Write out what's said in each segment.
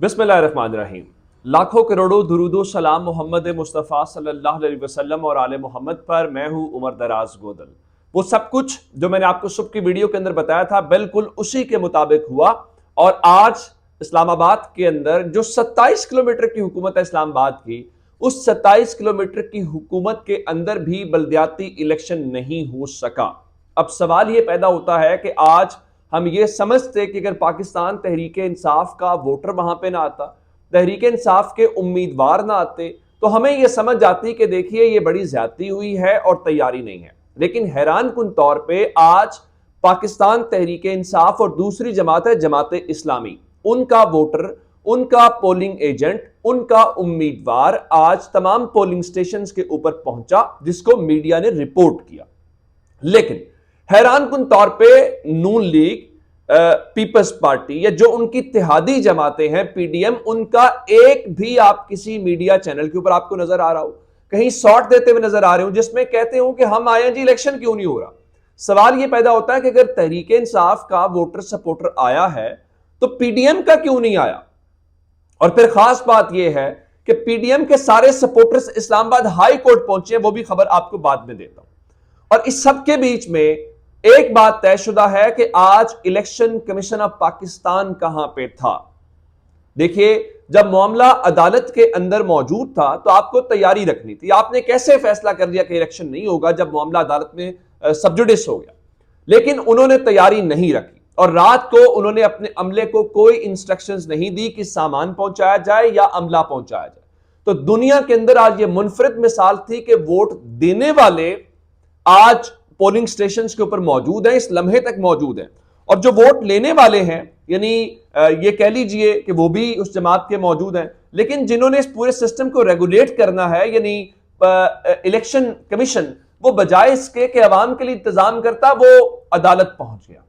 बिस्मिल्लाहिर्रहमानिर्रहीम। लाखों करोड़ों दुरूदो सलाम मोहम्मद मुस्तफ़ा सल्लल्लाहु अलैहि वसल्लम और आले मोहम्मद पर। मैं हूं उमर दराज गोदल। वो सब कुछ जो मैंने आपको सुबह की वीडियो के अंदर बताया था बिल्कुल उसी के मुताबिक हुआ। और आज इस्लामाबाद के अंदर जो 27 किलोमीटर की हुकूमत है इस्लामाबाद की, उस 27 किलोमीटर की हुकूमत के अंदर भी बल्दियाती इलेक्शन नहीं हो सका। अब सवाल यह पैदा होता है कि आज हम ये समझते कि अगर पाकिस्तान तहरीक इंसाफ का वोटर वहां पे ना आता, तहरीक इंसाफ के उम्मीदवार ना आते, तो हमें यह समझ जाती कि देखिए ये बड़ी ज्यादती हुई है और तैयारी नहीं है। लेकिन हैरान कुन तौर पे आज पाकिस्तान तहरीक इंसाफ और दूसरी जमात है जमात इस्लामी, उनका वोटर, उनका पोलिंग एजेंट, उनका उम्मीदवार आज तमाम पोलिंग स्टेशन के ऊपर पहुंचा, जिसको मीडिया ने रिपोर्ट किया। लेकिन हैरान कुन तौर पे नून लीग, पीपल्स पार्टी या जो उनकी इत्तेहादी जमातें हैं, पीडीएम, उनका एक भी आप किसी मीडिया चैनल के ऊपर आपको नजर आ रहा हो, कहीं शॉर्ट देते हुए नजर आ रहे हो जिसमें कहते हो कि हम आए जी इलेक्शन क्यों नहीं हो रहा। सवाल यह पैदा होता है कि अगर तहरीक इंसाफ का वोटर सपोर्टर आया है तो पीडीएम का क्यों नहीं आया। और फिर खास बात यह है कि पीडीएम के सारे सपोर्टर्स इस्लामाबाद हाई कोर्ट पहुंचे, वो भी खबर आपको बाद में देता हूं। और इस सब के बीच में एक बात तयशुदा है कि आज इलेक्शन कमीशन ऑफ पाकिस्तान कहां पे था। देखिए, जब मामला अदालत के अंदर मौजूद था तो आपको तैयारी रखनी थी। आपने कैसे फैसला कर दिया कि इलेक्शन नहीं होगा जब मामला अदालत में सबजुडिस हो गया। लेकिन उन्होंने तैयारी नहीं रखी और रात को उन्होंने अपने अमले को कोई इंस्ट्रक्शंस नहीं दी कि सामान पहुंचाया जाए या अमला पहुंचाया जाए। तो दुनिया के अंदर आज ये मुनफरिद मिसाल थी कि वोट देने वाले आज पोलिंग स्टेशन के ऊपर मौजूद हैं, इस लम्हे तक मौजूद हैं, और जो वोट लेने वाले हैं, यानी ये कह लीजिए कि वो भी उस जमात के मौजूद हैं। लेकिन जिन्होंने इस पूरे सिस्टम को रेगुलेट करना है, यानी इलेक्शन कमीशन, वो बजाय इसके कि अवाम के लिए इंतजाम करता, वो अदालत पहुंच गया।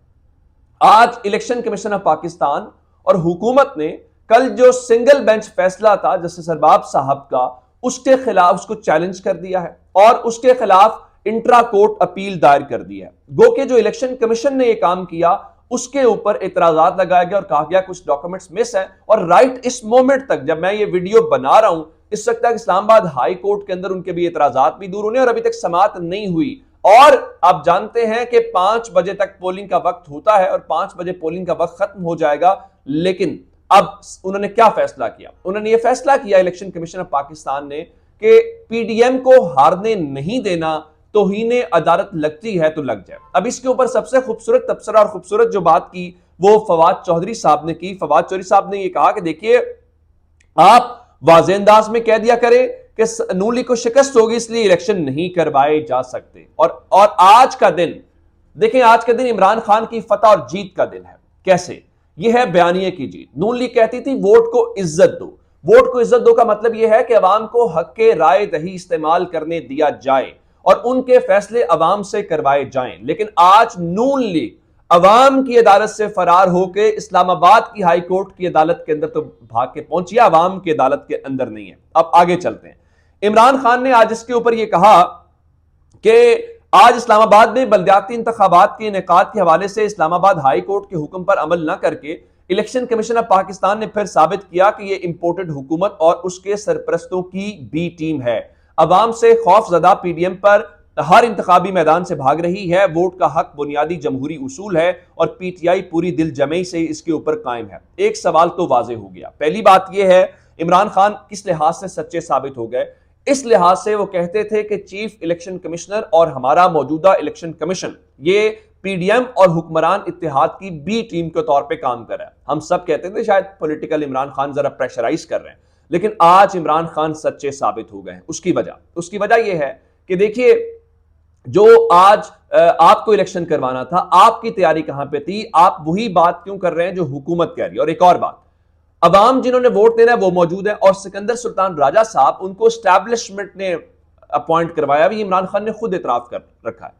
आज इलेक्शन कमीशन ऑफ पाकिस्तान और हुकूमत ने कल जो सिंगल बेंच फैसला था जस्टिस अरबाब साहब का, उसके खिलाफ उसको चैलेंज कर दिया है और उसके खिलाफ इंट्रा कोर्ट अपील दायर कर दी है। गो के जो इलेक्शन कमीशन ने यह काम किया उसके ऊपर एतराजात लगाया गया और कहा गया कुछ डॉक्यूमेंट्स मिस हैं। और राइट इस मोमेंट तक जब मैं ये वीडियो बना रहा हूं, इस वक्त तक इस्लामाबाद हाई कोर्ट के अंदर उनके भी एतराजात भी दूर होने और अभी तक समाअत नहीं हुई। और आप जानते हैं कि 5 बजे तक पोलिंग का वक्त होता है और 5 बजे पोलिंग का वक्त खत्म हो जाएगा। लेकिन अब उन्होंने क्या फैसला किया? उन्होंने यह फैसला किया इलेक्शन कमीशन ऑफ पाकिस्तान ने कि पीडीएम को हारने नहीं देना, तौहीने अदालत लगती है तो लग जाए। अब इसके ऊपर सबसे खूबसूरत तबसरा और खूबसूरत जो बात की वो फवाद चौधरी साहब ने की। फवाद चौधरी साहब ने यह कहा कि देखिए, आप वाज़ेह अंदाज में कह दिया करें कि नून लीग को शिकस्त होगी इसलिए इलेक्शन नहीं करवाए जा सकते। और आज का दिन देखें, आज का दिन इमरान खान की फतह और जीत का दिन है। कैसे? यह है बयानिए की जीत। नून लीग कहती थी वोट को इज्जत दो। वोट को इज्जत दो का मतलब यह है कि अवाम को हक के राय दही इस्तेमाल करने दिया जाए और उनके फैसले अवाम से करवाए जाएं। लेकिन आज नून लीग अवाम की अदालत से फरार होकर इस्लामाबाद की हाई कोर्ट की अदालत के अंदर तो भाग के पहुंची, अवाम की अदालत के अंदर नहीं है। अब आगे चलते हैं। इमरान खान ने आज इसके ऊपर यह कहा कि आज इस्लामाबाद में बल्दियाती इंतखाबात के इनेकाद के हवाले से इस्लामाबाद हाई कोर्ट के हुक्म पर अमल न करके इलेक्शन कमीशन ऑफ पाकिस्तान ने फिर साबित किया कि यह इंपोर्टेड हुकूमत और उसके सरपरस्तों की बी टीम है। अवाम से खौफजदा पीडीएम पर हर इंतखाबी मैदान से भाग रही है। वोट का हक बुनियादी जमहूरी उसूल है और पीटीआई पूरी दिल जमई से इसके ऊपर कायम है। एक सवाल तो वाजे हो गया। पहली बात यह है, इमरान खान किस लिहाज से सच्चे साबित हो गए? इस लिहाज से वो कहते थे कि चीफ इलेक्शन कमिश्नर और हमारा मौजूदा इलेक्शन कमीशन ये पीडीएम और हुक्मरान इत्तेहाद की बी टीम के तौर पर काम कर रहा है। हम सब कहते थे शायद पॉलिटिकल इमरान खान जरा प्रेशराइज कर रहे हैं, लेकिन आज इमरान खान सच्चे साबित हो गए हैं। उसकी वजह यह है कि देखिए, जो आज आपको इलेक्शन करवाना था, आपकी तैयारी कहां पे थी? आप वही बात क्यों कर रहे हैं जो हुकूमत कह रही है? और एक और बात, अवाम जिन्होंने वोट देना है वो मौजूद है और सिकंदर सुल्तान राजा साहब, उनको एस्टैब्लिशमेंट ने अपॉइंट करवाया, भी इमरान खान ने खुद इतराफ कर रखा है।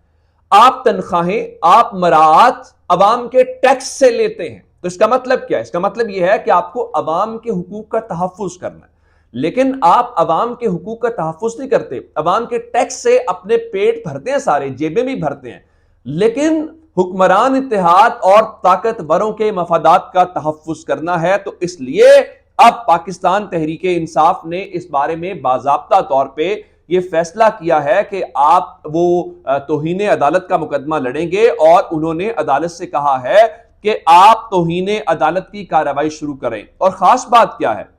आप तनख्वाहें, आप मराआत अवाम के टैक्स से लेते हैं, तो इसका मतलब क्या है? इसका मतलब यह है कि आपको अवाम के हुकूक का तहफ़्फ़ुज़ करना है। लेकिन आप अवाम के हुकूक का तहफ़्फ़ुज़ नहीं करते, अवाम के टैक्स से अपने पेट भरते हैं, सारे जेबें भी भरते हैं, लेकिन हुक्मरान इत्तेहाद और ताकतवरों के मफादात का तहफ़्फ़ुज़ करना है। तो इसलिए अब पाकिस्तान तहरीक इंसाफ ने इस बारे में बाज़ाब्ता तौर पे ये फैसला किया है कि आप वो तौहीन अदालत का मुकदमा लड़ेंगे और उन्होंने अदालत से कहा है कि आप तौहीन अदालत की कार्रवाई शुरू करें। और खास बात क्या है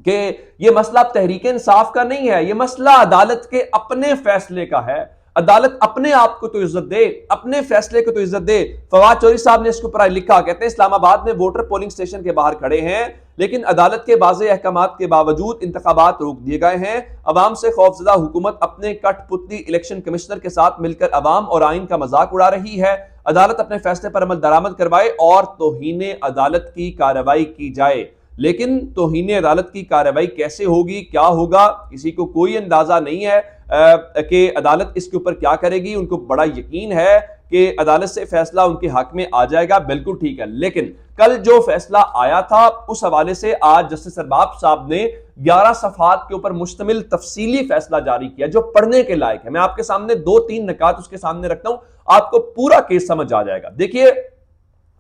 कि यह मसला तहरीक इंसाफ का नहीं है, यह मसला अदालत के अपने फैसले का है। अदालत अपने आप को तो इज्जत दे, अपने फैसले को तो इज्जत दे। फवाद चौधरी साहब ने इसके ऊपर लिखा, कहते हैं इस्लामाबाद में वोटर पोलिंग स्टेशन के बाहर खड़े हैं लेकिन अदालत के बाज़े अहकामात के बावजूद इंतखाबात रोक दिए गए हैं। अवाम से खौफजदा हुकूमत अपने कठपुतली इलेक्शन कमिश्नर के साथ मिलकर अवाम और आइन का मजाक उड़ा रही है। अदालत अपने फैसले पर अमल दरामद करवाए और तौहीन अदालत की कार्रवाई की जाए। लेकिन तौहीन अदालत की कार्रवाई कैसे होगी, क्या होगा, किसी को कोई अंदाजा नहीं है कि अदालत इसके ऊपर क्या करेगी। उनको बड़ा यकीन है कि अदालत से फैसला उनके हक में आ जाएगा, बिल्कुल ठीक है। लेकिन कल जो फैसला आया था उस हवाले से आज जस्टिस अरबाब साहब ने 11 सफ़हात के ऊपर मुश्तमिल तफसीली फैसला जारी किया जो पढ़ने के लायक है। मैं आपके सामने 2-3 निकात उसके सामने रखता हूं, आपको पूरा केस समझ आ जाएगा। देखिए,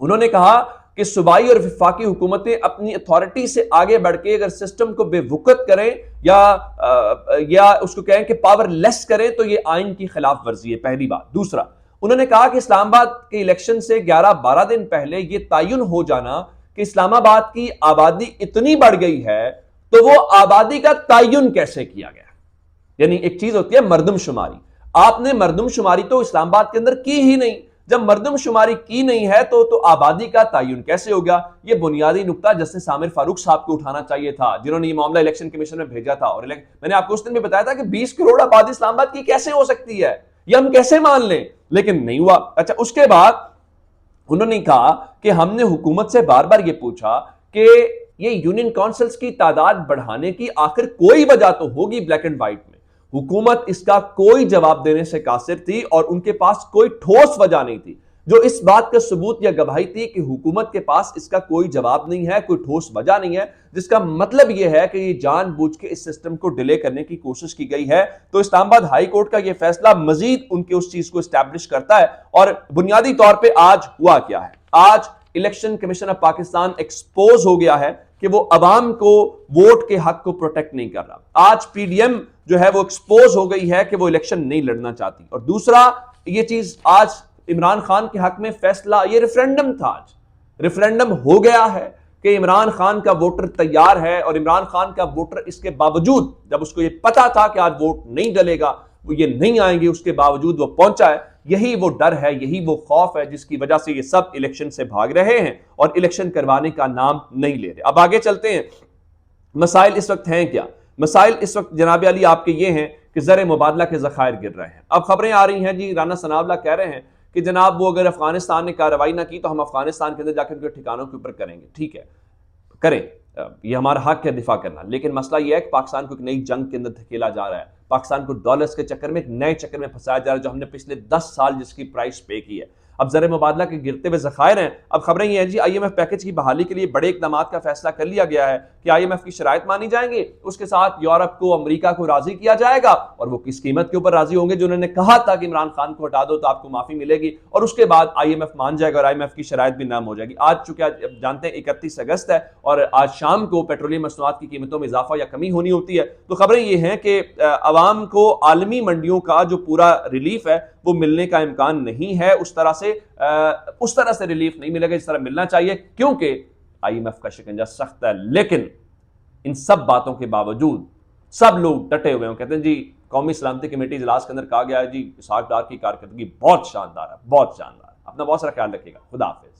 उन्होंने कहा कि सूबाई और वफाकी हुकूमतें अपनी अथॉरिटी से आगे बढ़ के अगर सिस्टम को बेवकूत करें या उसको कहें कि पावरलेस करें तो ये आइन की खिलाफ वर्जी है, पहली बात। दूसरा, उन्होंने कहा कि इस्लामाबाद के इलेक्शन से 11-12 दिन पहले यह तयन हो जाना कि इस्लामाबाद की आबादी इतनी बढ़ गई है तो वो आबादी का तयन कैसे किया गया। यानी एक चीज होती है मर्दमशुमारी, आपने मर्दमशुमारी तो इस्लामाबाद के अंदर की ही नहीं। जब मर्दमशुमारी की नहीं है तो आबादी का तयन कैसे हो गया। यह बुनियादी नुकता जस्टिस आमिर फारूक साहब को उठाना चाहिए था, जिन्होंने ये मामला इलेक्शन कमीशन में भेजा था। और मैंने आपको उस दिन भी बताया था कि 20 करोड़ आबादी इस्लामाबाद की कैसे हो सकती है, यह हम कैसे मान लें, लेकिन नहीं हुआ। अच्छा, उसके बाद उन्होंने कहा कि हमने हुकूमत से बार बार यह पूछा कि ये यूनियन काउंसिल्स की तादाद बढ़ाने की आखिर कोई वजह तो होगी ब्लैक एंड व्हाइट में। हुकूमत इसका कोई जवाब देने से कासिर थी और उनके पास कोई ठोस वजह नहीं थी जो इस बात का सबूत या गवाही थी कि हुकूमत के पास इसका कोई जवाब नहीं है, कोई ठोस वजह नहीं है, जिसका मतलब यह है कि ये जानबूझ के इस सिस्टम को डिले करने की कोशिश की गई है। तो इस्लामाबाद हाई कोर्ट का यह फैसला मजीद उनके उस चीज को एस्टैब्लिश करता है। और बुनियादी तौर पर आज हुआ क्या है, आज election commission of Pakistan expose हो गया है कि वो अवाम को वोट के हक को प्रोटेक्ट नहीं कर रहा। आज पीडीएम जो है वो एक्सपोज हो गई है कि वो इलेक्शन नहीं लड़ना चाहती। और दूसरा, ये चीज आज इमरान खान के हक में फैसला, ये रेफरेंडम था, आज रेफरेंडम हो गया है कि इमरान खान का वोटर तैयार है। और इमरान खान का वोटर इसके बावजूद, जब उसको ये पता था कि आज वोट नहीं डलेगा, वो ये नहीं आएंगे, उसके बावजूद वो पहुंचा है। यही वो डर है, यही वो खौफ है जिसकी वजह से ये सब इलेक्शन से भाग रहे हैं और इलेक्शन करवाने का नाम नहीं ले रहे। अब आगे चलते हैं, मसाइल इस वक्त हैं क्या। मसाइल इस वक्त जनाब अली आपके ये हैं कि ज़र मुबादला के ज़खायर गिर रहे हैं। अब खबरें आ रही हैं जी, राना सनाउल्लाह कह रहे हैं कि जनाब वो अगर अफगानिस्तान ने कार्रवाई ना की तो हम अफगानिस्तान के अंदर जाकर उनके ठिकानों के ऊपर करेंगे। ठीक है, करें, ये हमारा हक है दिफा करना, लेकिन मसला यह है कि पाकिस्तान को एक नई जंग के अंदर धकेला जा रहा है। पाकिस्तान को डॉलर्स के चक्कर में एक नए चक्कर में फंसाया जा रहा है जो हमने पिछले 10 साल जिसकी प्राइस पे की है। अब ज़र मुबादला के गिरते हुए ज़खायर हैं। अब खबरें ये हैं जी, IMF पैकेज की बहाली के लिए बड़े इकदाम का फैसला कर लिया गया है कि IMF की शराइत मानी जाएंगी, उसके साथ यूरोप को, अमेरिका को राजी किया जाएगा। और वो किस कीमत के ऊपर राजी होंगे, जो उन्होंने कहा था कि इमरान खान को हटा दो तो आपको माफी मिलेगी, और उसके बाद IMF मान जाएगा और IMF की शराइत भी नाम हो जाएगी। आज चूंकि जानते हैं 31 अगस्त है और आज शाम को पेट्रोलियम मसनूआत की कीमतों में इजाफा या कमी होनी होती है। तो खबरें ये हैं कि अवाम को आलमी मंडियों का जो पूरा रिलीफ है वो मिलने का इम्कान नहीं है। उस तरह से रिलीफ नहीं मिलेगा जिस तरह मिलना चाहिए, क्योंकि IMF का शिकंजा सख्त है। लेकिन इन सब बातों के बावजूद सब लोग डटे हुए हैं। कहते हैं जी, कौमी सलामती कमेटी इजलास के अंदर कहा गया है जी इसहाक डार की कारकर्दगी बहुत शानदार है, बहुत शानदार। अपना बहुत सारा ख्याल रखिएगा। खुदा हाफिज।